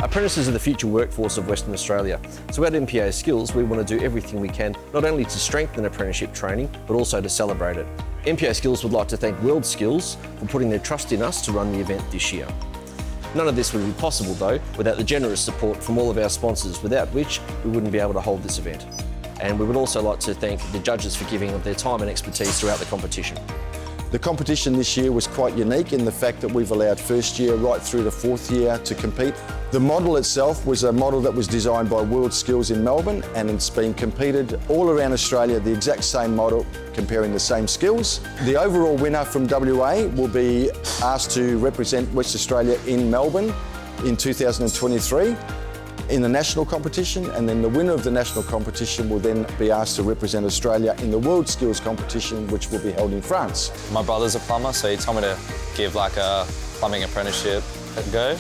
Apprentices are the future workforce of Western Australia. So at NPA Skills, we want to do everything we can, not only to strengthen apprenticeship training, but also to celebrate it. NPA Skills would like to thank World Skills for putting their trust in us to run the event this year. None of this would be possible though without the generous support from all of our sponsors, without which we wouldn't be able to hold this event. And we would also like to thank the judges for giving of their time and expertise throughout the competition. The competition this year was quite unique in the fact that we've allowed first year right through to fourth year to compete. The model itself was a model that was designed by World Skills in Melbourne, and it's been competed all around Australia, the exact same model, comparing the same skills. The overall winner from WA will be asked to represent West Australia in Melbourne in 2023 in the national competition, and then the winner of the national competition will then be asked to represent Australia in the World Skills competition, which will be held in France. My brother's a plumber, so he told me to give like a plumbing apprenticeship a go.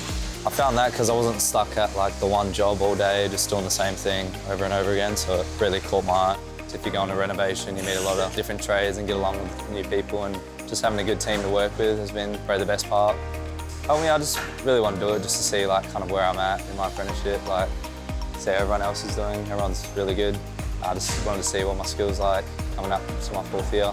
I found that because I wasn't stuck at like the one job all day, just doing the same thing over and over again, so it really caught my eye. If you go on a renovation, you meet a lot of different trades and get along with new people, and just having a good team to work with has been probably the best part. I just really want to do it just to see like kind of where I'm at in my apprenticeship, like see how everyone else is doing. Everyone's really good. I just wanted to see what my skills like coming up to my fourth year,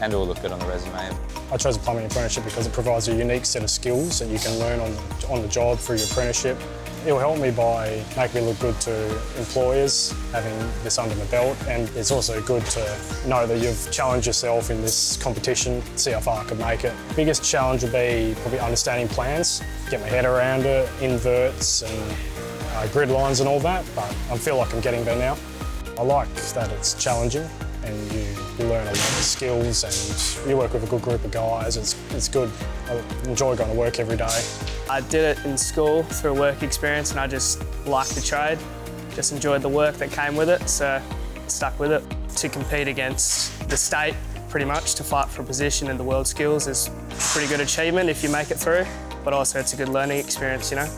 and it will look good on the resume. I chose a plumbing apprenticeship because it provides a unique set of skills that you can learn on the job through your apprenticeship. It will help me by making me look good to employers, having this under my belt, and it's also good to know that you've challenged yourself in this competition, see how far I can make it. Biggest challenge would be probably understanding plans, get my head around it, inverts and grid lines and all that, but I feel like I'm getting there now. I like that it's challenging and you learn a lot of skills and you work with a good group of guys. It's good. I enjoy going to work every day. I did it in school through a work experience, and I just liked the trade. Just enjoyed the work that came with it, so stuck with it. To compete against the state, pretty much, to fight for a position in the World Skills is a pretty good achievement if you make it through, but also it's a good learning experience, you know.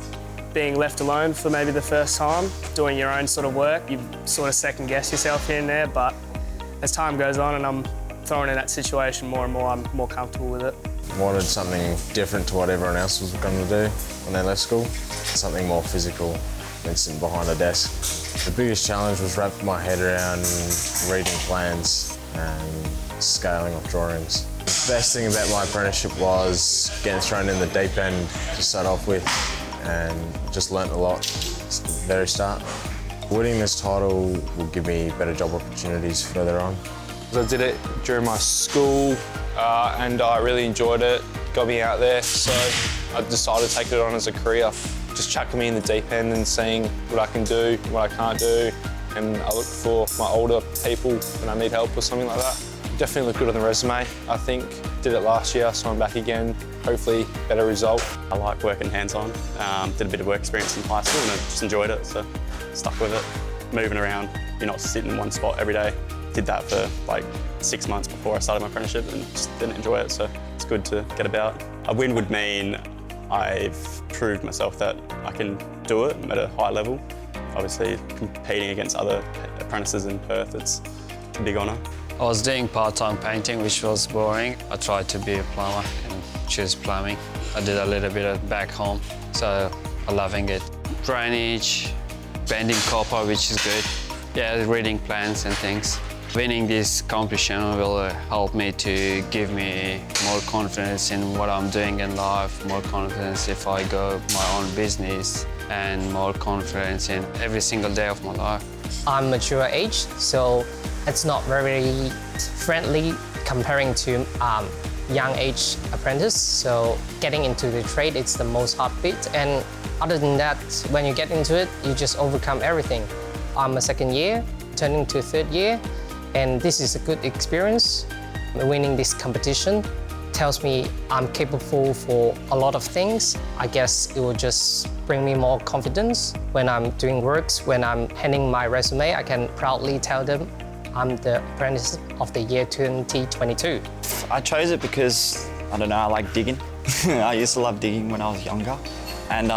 Being left alone for maybe the first time, doing your own sort of work, you sort of second guess yourself here and there, but as time goes on and I'm thrown in that situation more and more, I'm more comfortable with it. Wanted something different to what everyone else was going to do when they left school. Something more physical than sitting behind a desk. The biggest challenge was wrapping my head around reading plans and scaling off drawings. The best thing about my apprenticeship was getting thrown in the deep end to start off with, and just learnt a lot at the very start. Winning this title will give me better job opportunities further on. I did it during my school and I really enjoyed it. Got me out there, so I decided to take it on as a career. Just chucking me in the deep end and seeing what I can do, what I can't do, and I look for my older people when I need help or something like that. Definitely look good on the resume, I think. Did it last year, so I'm back again. Hopefully, better result. I like working hands-on. Did a bit of work experience in high school and I just enjoyed it, so stuck with it. Moving around, you're not sitting in one spot every day. Did that for like 6 months before I started my apprenticeship and just didn't enjoy it, so it's good to get about. A win would mean I've proved myself that I can do it at a high level. Obviously, competing against other apprentices in Perth, it's a big honour. I was doing part-time painting, which was boring. I tried to be a plumber and choose plumbing. I did a little bit of back home, so I'm loving it. Drainage, bending copper, which is good. Yeah, reading plans and things. Winning this competition will help me to give me more confidence in what I'm doing in life, more confidence if I go my own business, and more confidence in every single day of my life. I'm mature age, so it's not very friendly comparing to young age apprentice. So getting into the trade, it's the most hard bit. And other than that, when you get into it, you just overcome everything. I'm a second year, turning to third year, and this is a good experience. Winning this competition tells me I'm capable for a lot of things. I guess it will just bring me more confidence. When I'm doing works, when I'm handing my resume, I can proudly tell them I'm the Apprentice of the year 2022. I chose it because, I don't know, I like digging. I used to love digging when I was younger. And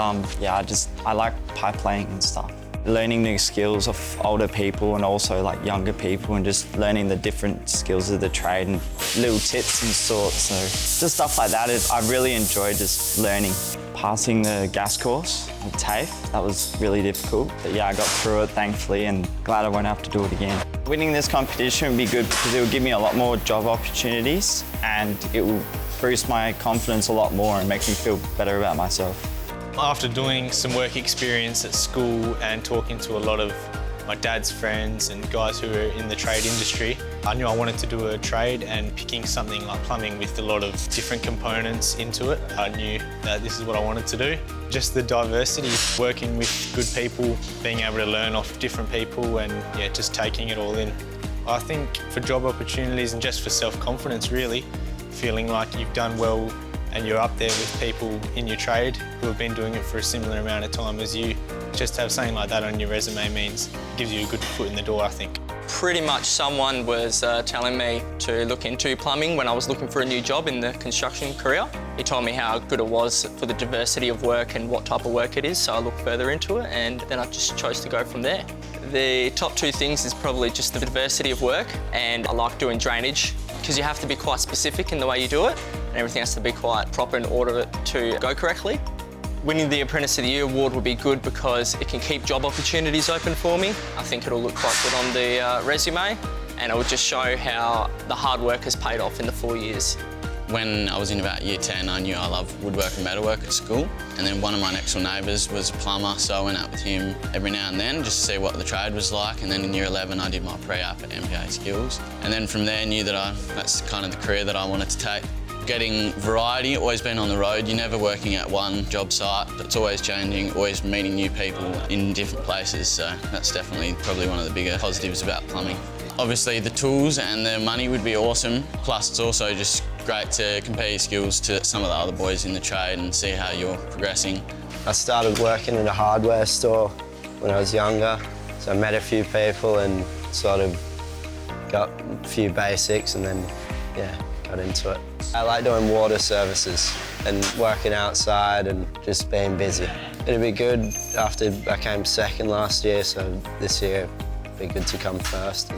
yeah, I like pipe laying and stuff. Learning new skills of older people and also like younger people, and just learning the different skills of the trade and little tips and sorts. So just stuff like that, I really enjoy just learning. passing the gas course with TAFE. That was really difficult. But yeah, I got through it thankfully and glad I won't have to do it again. Winning this competition would be good because it will give me a lot more job opportunities and it will boost my confidence a lot more and make me feel better about myself. After doing some work experience at school and talking to a lot of my dad's friends and guys who are in the trade industry, I knew I wanted to do a trade, and picking something like plumbing with a lot of different components into it, I knew that this is what I wanted to do. Just the diversity, working with good people, being able to learn off different people and yeah, just taking it all in. I think for job opportunities and just for self-confidence really, feeling like you've done well and you're up there with people in your trade who have been doing it for a similar amount of time as you. Just to have something like that on your resume means it gives you a good foot in the door, I think. Pretty much someone was telling me to look into plumbing when I was looking for a new job in the construction career. He told me how good it was for the diversity of work and what type of work it is, so I looked further into it and then I just chose to go from there. The top two things is probably just the diversity of work, and I like doing drainage because you have to be quite specific in the way you do it and everything has to be quite proper in order to go correctly. Winning the Apprentice of the Year award would be good because it can keep job opportunities open for me. I think it'll look quite good on the resume and it will just show how the hard work has paid off in the 4 years. When I was in about year 10, I knew I loved woodwork and metalwork at school. And then one of my next door neighbours was a plumber, so I went out with him every now and then just to see what the trade was like. And then in year 11, I did my pre-app at NPA Skills. And then from there, I knew that that's kind of the career that I wanted to take. Getting variety, always been on the road. You're never working at one job site. It's always changing, always meeting new people in different places. So that's definitely probably one of the bigger positives about plumbing. Obviously the tools and the money would be awesome. Plus it's also just great to compare your skills to some of the other boys in the trade and see how you're progressing. I started working in a hardware store when I was younger. So I met a few people and sort of got a few basics and then, yeah, got into it. I like doing water services and working outside and just being busy. It'd be good after I came second last year, so this year it'd be good to come first.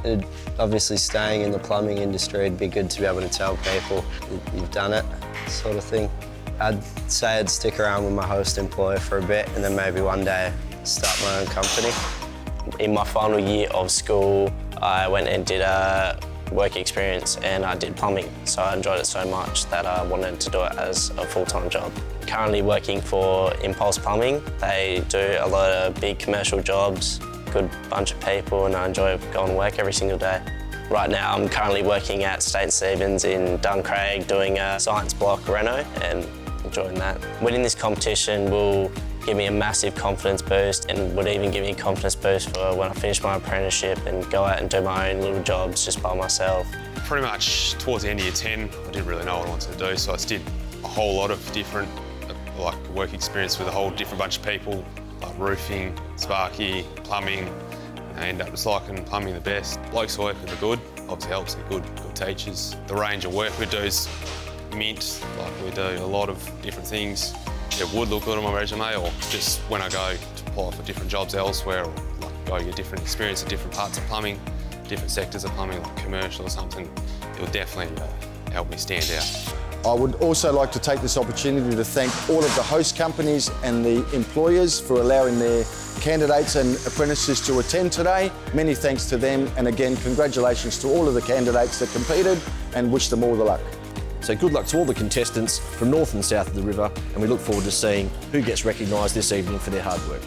And obviously staying in the plumbing industry, it'd be good to be able to tell people you've done it, sort of thing. I'd say I'd stick around with my host employer for a bit and then maybe one day start my own company. In my final year of school, I went and did a work experience and I did plumbing, so I enjoyed it so much that I wanted to do it as a full-time job. Currently working for Impulse Plumbing. They do a lot of big commercial jobs, good bunch of people, and I enjoy going to work every single day. Right now I'm currently working at State Stevens in Duncraig doing a science block reno and enjoying that. Winning this competition will give me a massive confidence boost and would even give me a confidence boost for when I finish my apprenticeship and go out and do my own little jobs just by myself. Pretty much towards the end of year 10, I didn't really know what I wanted to do, so I just did a whole lot of different work experience with a whole different bunch of people, like roofing, sparky, plumbing. I ended up just liking plumbing the best. Blokes working are good, obviously helps, they're good teachers. The range of work we do is mint, like we do a lot of different things. It would look good on my resume, or just when I go to apply for different jobs elsewhere, or go get different experience at different parts of plumbing, different sectors of plumbing, like commercial or something, it will definitely help me stand out. I would also like to take this opportunity to thank all of the host companies and the employers for allowing their candidates and apprentices to attend today. Many thanks to them, and again, congratulations to all of the candidates that competed and wish them all the luck. So good luck to all the contestants from north and south of the river, and we look forward to seeing who gets recognised this evening for their hard work.